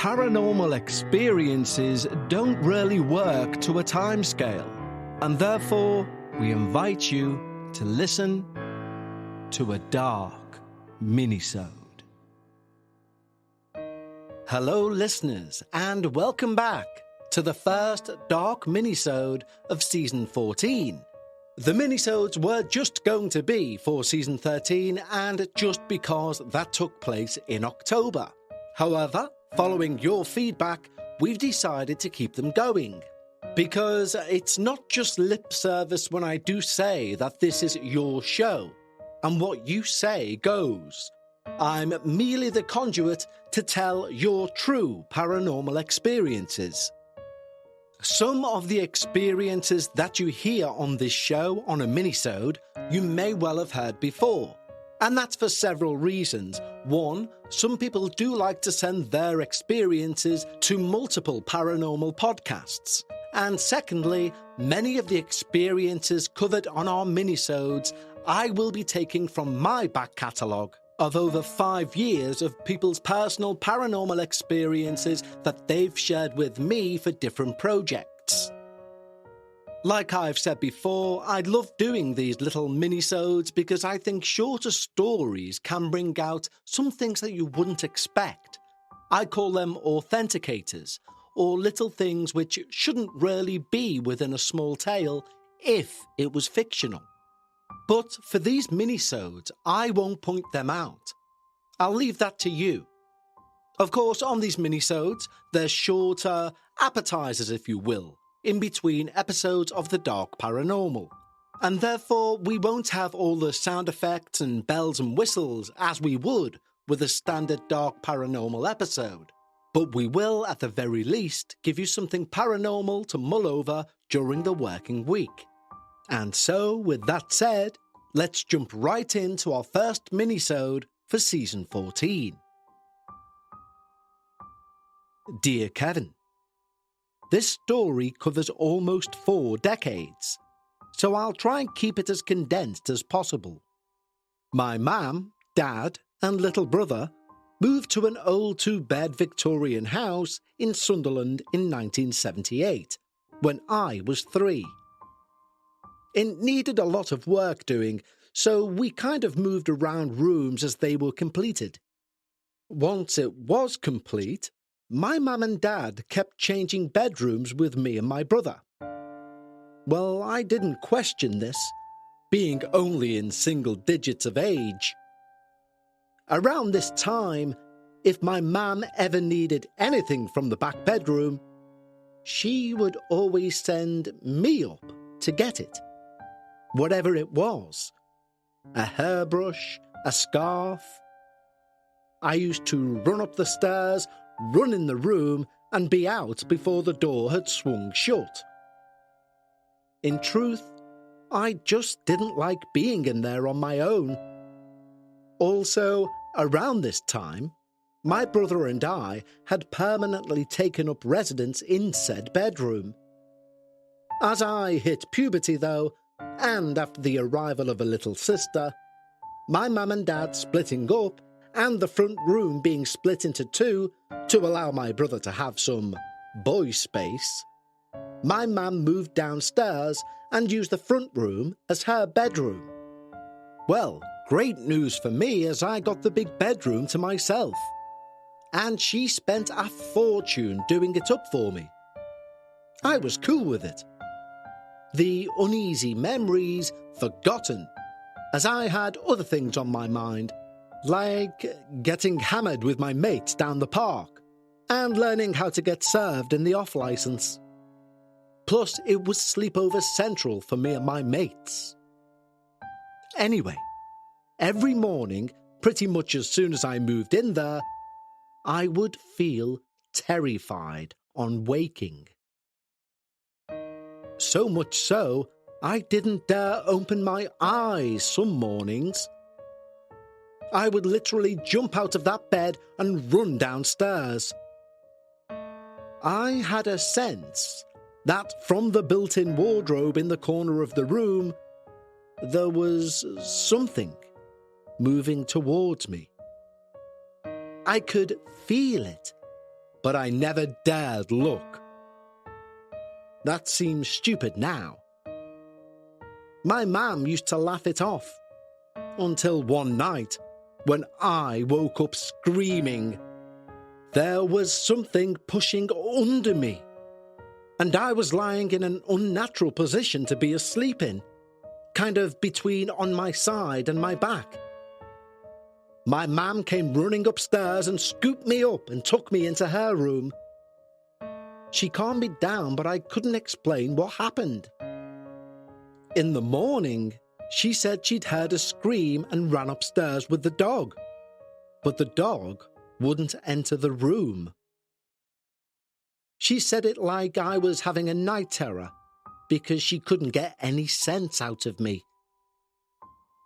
paranormal experiences don't really work to a timescale, and therefore we invite you to listen to a Dark Minisode. Hello listeners, and welcome back to the first Dark Minisode of Season 14. The minisodes were just going to be for Season 13, and just because that took place in October. However, following your feedback, we've decided to keep them going. Because it's not just lip service when I do say that this is your show, and what you say goes. I'm merely the conduit to tell your true paranormal experiences. Some of the experiences that you hear on this show on a minisode, you may well have heard before. And that's for several reasons. One, some people do like to send their experiences to multiple paranormal podcasts. And secondly, many of the experiences covered on our minisodes I will be taking from my back catalogue of over 5 years of people's personal paranormal experiences that they've shared with me for different projects. Like I've said before, I love doing these little minisodes because I think shorter stories can bring out some things that you wouldn't expect. I call them authenticators, or little things which shouldn't really be within a small tale if it was fictional. But for these minisodes, I won't point them out. I'll leave that to you. Of course, on these minisodes, there's shorter appetizers, if you will, in between episodes of the Dark Paranormal. And therefore, we won't have all the sound effects and bells and whistles as we would with a standard Dark Paranormal episode. But we will, at the very least, give you something paranormal to mull over during the working week. And so, with that said, let's jump right into our first minisode for Season 14. Dear Kevin, this story covers almost 4 decades, so I'll try and keep it as condensed as possible. My mum, dad, and little brother moved to an old 2-bed Victorian house in Sunderland in 1978, when I was 3. It needed a lot of work doing, so we kind of moved around rooms as they were completed. Once it was complete, my mum and dad kept changing bedrooms with me and my brother. Well, I didn't question this, being only in single digits of age. Around this time, if my mum ever needed anything from the back bedroom, she would always send me up to get it. Whatever it was, a hairbrush, a scarf. I used to run up the stairs, run in the room, and be out before the door had swung shut. In truth, I just didn't like being in there on my own. Also, around this time, my brother and I had permanently taken up residence in said bedroom. As I hit puberty, though, and after the arrival of a little sister, my mum and dad splitting up, and the front room being split into 2 to allow my brother to have some boy space, my mum moved downstairs and used the front room as her bedroom. Well, great news for me as I got the big bedroom to myself, and she spent a fortune doing it up for me. I was cool with it. The uneasy memories forgotten, as I had other things on my mind, like getting hammered with my mates down the park and learning how to get served in the off-licence. Plus, it was sleepover central for me and my mates. Anyway, every morning, pretty much as soon as I moved in there, I would feel terrified on waking. So much so, I didn't dare open my eyes some mornings. I would literally jump out of that bed and run downstairs. I had a sense that from the built-in wardrobe in the corner of the room, there was something moving towards me. I could feel it, but I never dared look. That seems stupid now. My mum used to laugh it off, until one night, when I woke up screaming. There was something pushing under me, and I was lying in an unnatural position to be asleep in, kind of between on my side and my back. My mum came running upstairs and scooped me up and took me into her room. She calmed me down, but I couldn't explain what happened. In the morning, she said she'd heard a scream and ran upstairs with the dog, but the dog wouldn't enter the room. She said it like I was having a night terror because she couldn't get any sense out of me.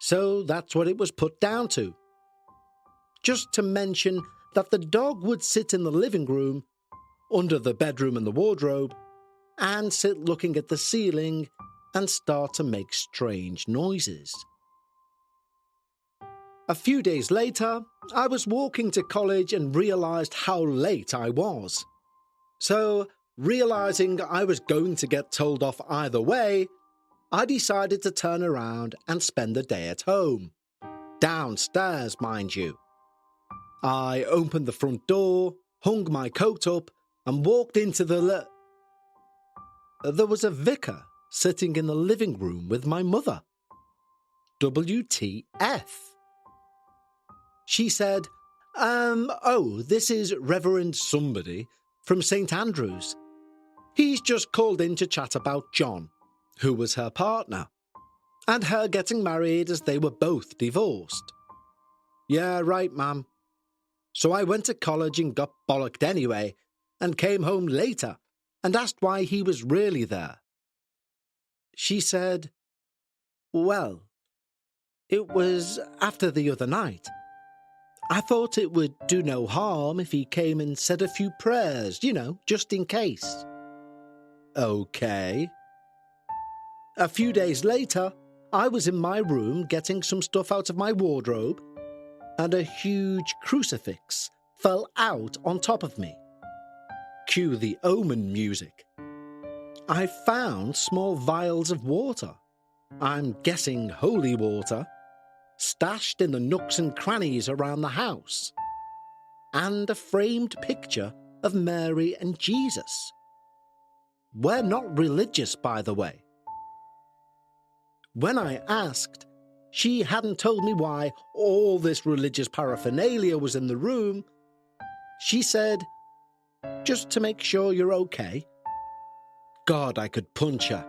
So that's what it was put down to. Just to mention that the dog would sit in the living room, under the bedroom and the wardrobe, and sit looking at the ceiling and start to make strange noises. A few days later, I was walking to college and realised how late I was. So, realising I was going to get told off either way, I decided to turn around and spend the day at home. Downstairs, mind you. I opened the front door, hung my coat up, and walked into There was a vicar sitting in the living room with my mother. WTF? She said, this is Reverend somebody from St. Andrews. He's just called in to chat about John, who was her partner, and her getting married as they were both divorced. Yeah, right, ma'am. So I went to college and got bollocked anyway, and came home later and asked why he was really there. She said, well, it was after the other night. I thought it would do no harm if he came and said a few prayers, just in case. Okay. A few days later, I was in my room getting some stuff out of my wardrobe, and a huge crucifix fell out on top of me. Cue the Omen music. I found small vials of water, I'm guessing holy water, stashed in the nooks and crannies around the house, and a framed picture of Mary and Jesus. We're not religious, by the way. When I asked, she hadn't told me why all this religious paraphernalia was in the room. She said, just to make sure you're okay. God, I could punch her.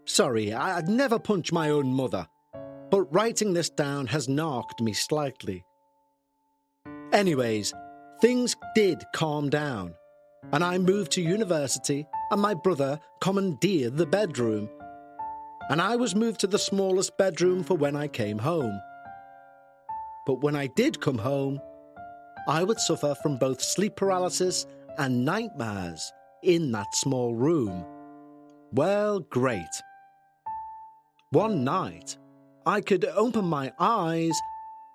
Sorry, I'd never punch my own mother, but writing this down has knocked me slightly. Anyways, things did calm down, and I moved to university, and my brother commandeered the bedroom, and I was moved to the smallest bedroom for when I came home. But when I did come home, I would suffer from both sleep paralysis and nightmares in that small room. Well, great. One night, I could open my eyes,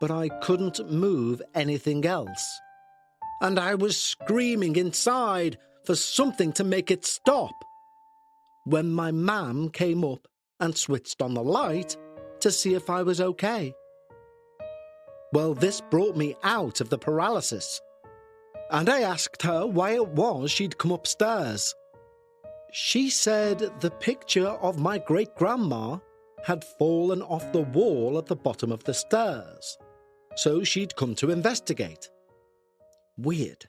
but I couldn't move anything else. And I was screaming inside for something to make it stop, when my mum came up and switched on the light to see if I was okay. Well, this brought me out of the paralysis, and I asked her why it was she'd come upstairs. She said the picture of my great-grandma had fallen off the wall at the bottom of the stairs, so she'd come to investigate. Weird.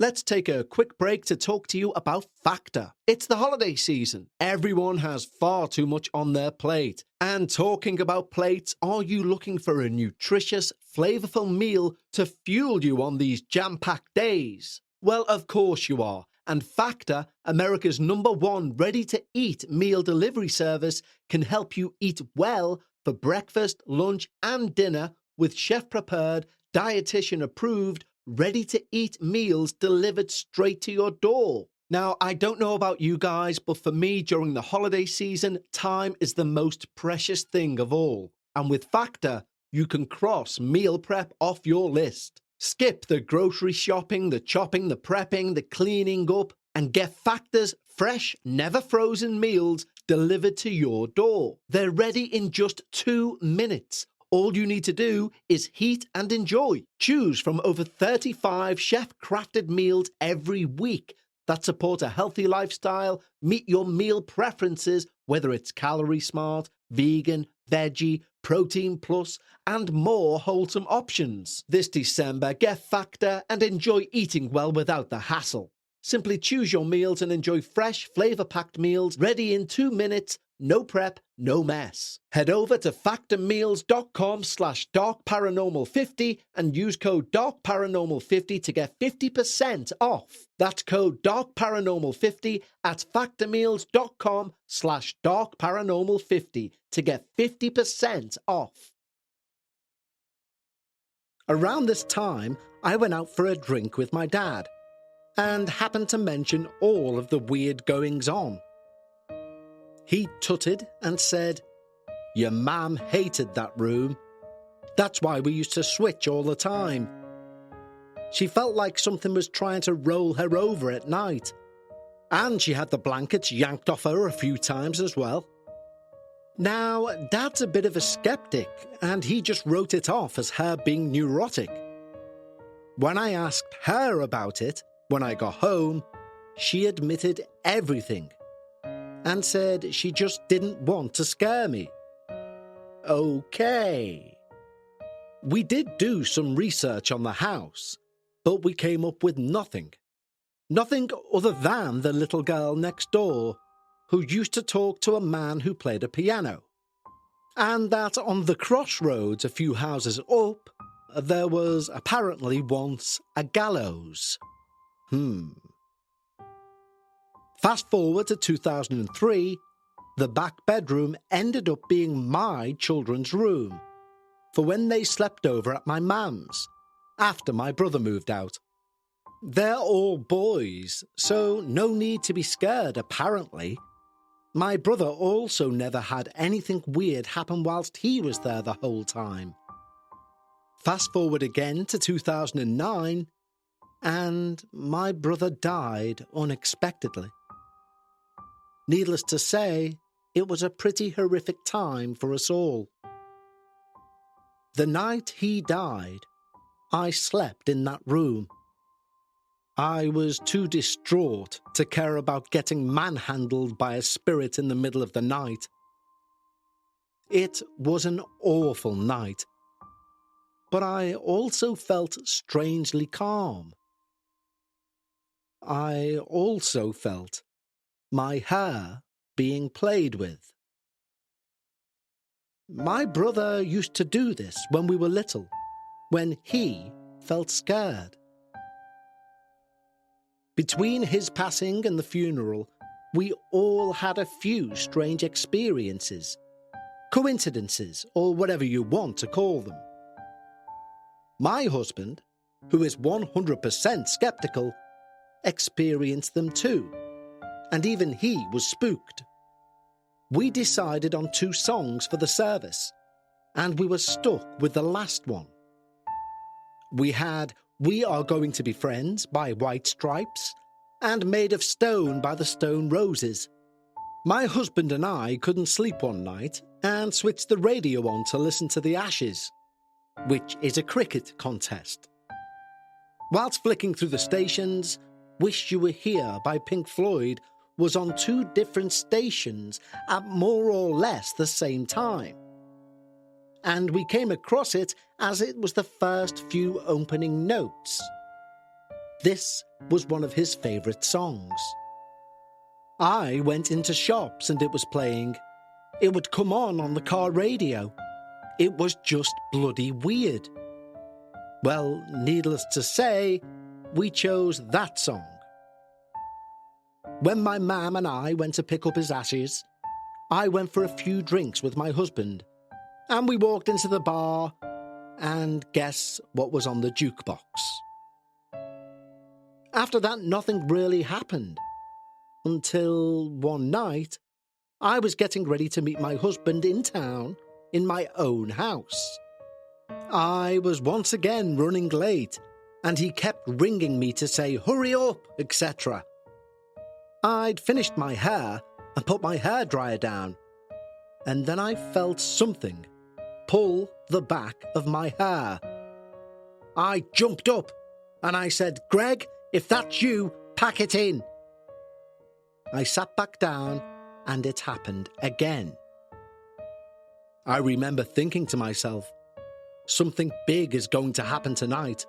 Let's take a quick break to talk to you about Factor. It's the holiday season. Everyone has far too much on their plate. And talking about plates, are you looking for a nutritious, flavorful meal to fuel you on these jam-packed days? Well, of course you are. And Factor, America's #1 ready-to-eat meal delivery service, can help you eat well for breakfast, lunch, and dinner with chef-prepared, dietitian-approved, ready-to-eat meals delivered straight to your door. Now, I don't know about you guys, but for me, during the holiday season, time is the most precious thing of all. And with Factor, you can cross meal prep off your list. Skip the grocery shopping, the chopping, the prepping, the cleaning up, and get Factor's fresh, never frozen meals delivered to your door. They're ready in just 2 minutes. All you need to do is heat and enjoy. Choose from over 35 chef-crafted meals every week that support a healthy lifestyle, meet your meal preferences, whether it's calorie smart, vegan, veggie, protein plus, and more wholesome options. This December, get Factor and enjoy eating well without the hassle. Simply choose your meals and enjoy fresh, flavor-packed meals ready in 2 minutes. No prep, no mess. Head over to factormeals.com/darkparanormal50 and use code darkparanormal50 to get 50% off. That's code darkparanormal50 at factormeals.com/darkparanormal50 to get 50% off. Around this time, I went out for a drink with my dad and happened to mention all of the weird goings-on. He tutted and said, "Your mum hated that room. That's why we used to switch all the time. She felt like something was trying to roll her over at night. And she had the blankets yanked off her a few times as well." Now, Dad's a bit of a skeptic, and he just wrote it off as her being neurotic. When I asked her about it, when I got home, she admitted everything and said she just didn't want to scare me. Okay. We did do some research on the house, but we came up with nothing. Nothing other than the little girl next door who used to talk to a man who played a piano. And that on the crossroads a few houses up, there was apparently once a gallows. Fast forward to 2003, the back bedroom ended up being my children's room for when they slept over at my mum's after my brother moved out. They're all boys, so no need to be scared apparently. My brother also never had anything weird happen whilst he was there the whole time. Fast forward again to 2009, and my brother died unexpectedly. Needless to say, it was a pretty horrific time for us all. The night he died, I slept in that room. I was too distraught to care about getting manhandled by a spirit in the middle of the night. It was an awful night, but I also felt strangely calm. I also felt my hair being played with. My brother used to do this when we were little, when he felt scared. Between his passing and the funeral, we all had a few strange experiences, coincidences, or whatever you want to call them. My husband, who is 100% skeptical, experienced them too, and even he was spooked. We decided on 2 songs for the service, and we were stuck with the last one. We had "We Are Going to Be Friends" by White Stripes and "Made of Stone" by the Stone Roses. My husband and I couldn't sleep one night and switched the radio on to listen to The Ashes, which is a cricket contest. Whilst flicking through the stations, "Wish You Were Here" by Pink Floyd was on 2 different stations at more or less the same time. And we came across it as it was the first few opening notes. This was one of his favourite songs. I went into shops and it was playing. It would come on the car radio. It was just bloody weird. Well, needless to say, we chose that song. When my mum and I went to pick up his ashes, I went for a few drinks with my husband, and we walked into the bar, and guess what was on the jukebox? After that, nothing really happened, until one night, I was getting ready to meet my husband in town in my own house. I was once again running late, and he kept ringing me to say, "Hurry up," etc. I'd finished my hair and put my hairdryer down, and then I felt something pull the back of my hair. I jumped up and I said, "Greg, if that's you, pack it in." I sat back down and it happened again. I remember thinking to myself, something big is going to happen tonight.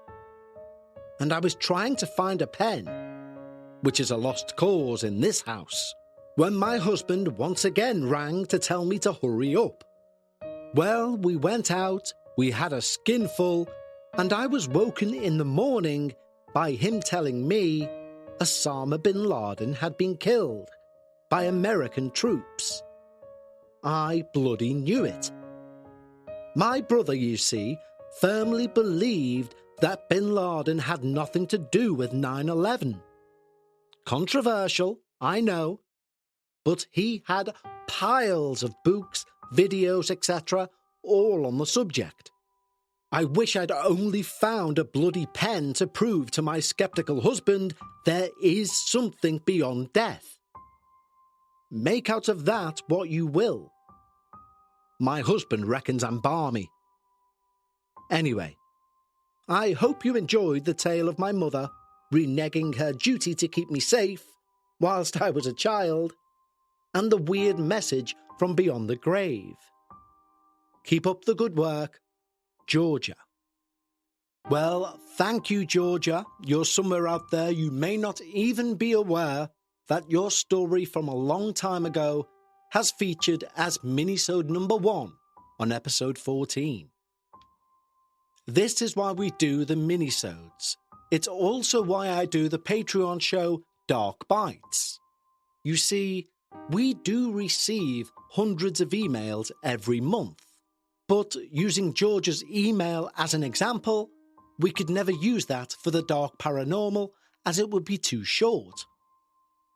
And I was trying to find a pen, which is a lost cause in this house, when my husband once again rang to tell me to hurry up. Well, we went out, we had a skinful, and I was woken in the morning by him telling me Osama bin Laden had been killed by American troops. I bloody knew it. My brother, you see, firmly believed that bin Laden had nothing to do with 9/11. Controversial, I know, but he had piles of books, videos, etc., all on the subject. I wish I'd only found a bloody pen to prove to my sceptical husband there is something beyond death. Make out of that what you will. My husband reckons I'm balmy. Anyway, I hope you enjoyed the tale of my mother reneging her duty to keep me safe whilst I was a child, and the weird message from beyond the grave. Keep up the good work, Georgia. Well, thank you, Georgia. You're somewhere out there you may not even be aware that your story from a long time ago has featured as Minisode number 1 on episode 14. This is why we do the Minisodes. It's also why I do the Patreon show Dark Bites. You see, we do receive hundreds of emails every month, but using Georgia's email as an example, we could never use that for the Dark Paranormal as it would be too short.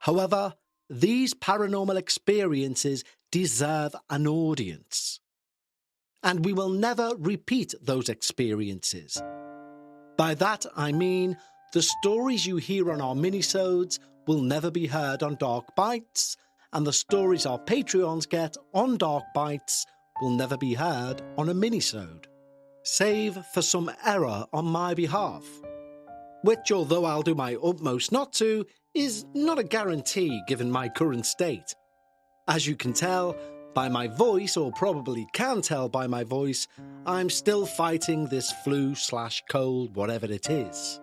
However, these paranormal experiences deserve an audience. And we will never repeat those experiences. By that I mean the stories you hear on our minisodes will never be heard on Dark Bites, and the stories our Patreons get on Dark Bites will never be heard on a minisode, save for some error on my behalf, which, although I'll do my utmost not to, is not a guarantee given my current state. As you can tell by my voice, or probably can tell by my voice, I'm still fighting this flu/cold, whatever it is.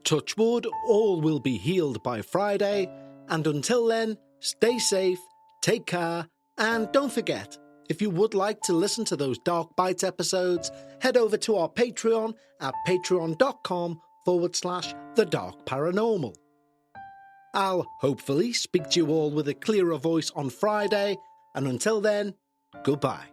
Touch wood, all will be healed by Friday, and until then, stay safe, take care, and don't forget, if you would like to listen to those Dark Bites episodes, head over to our Patreon at patreon.com/The Dark Paranormal. I'll hopefully speak to you all with a clearer voice on Friday, and until then, goodbye.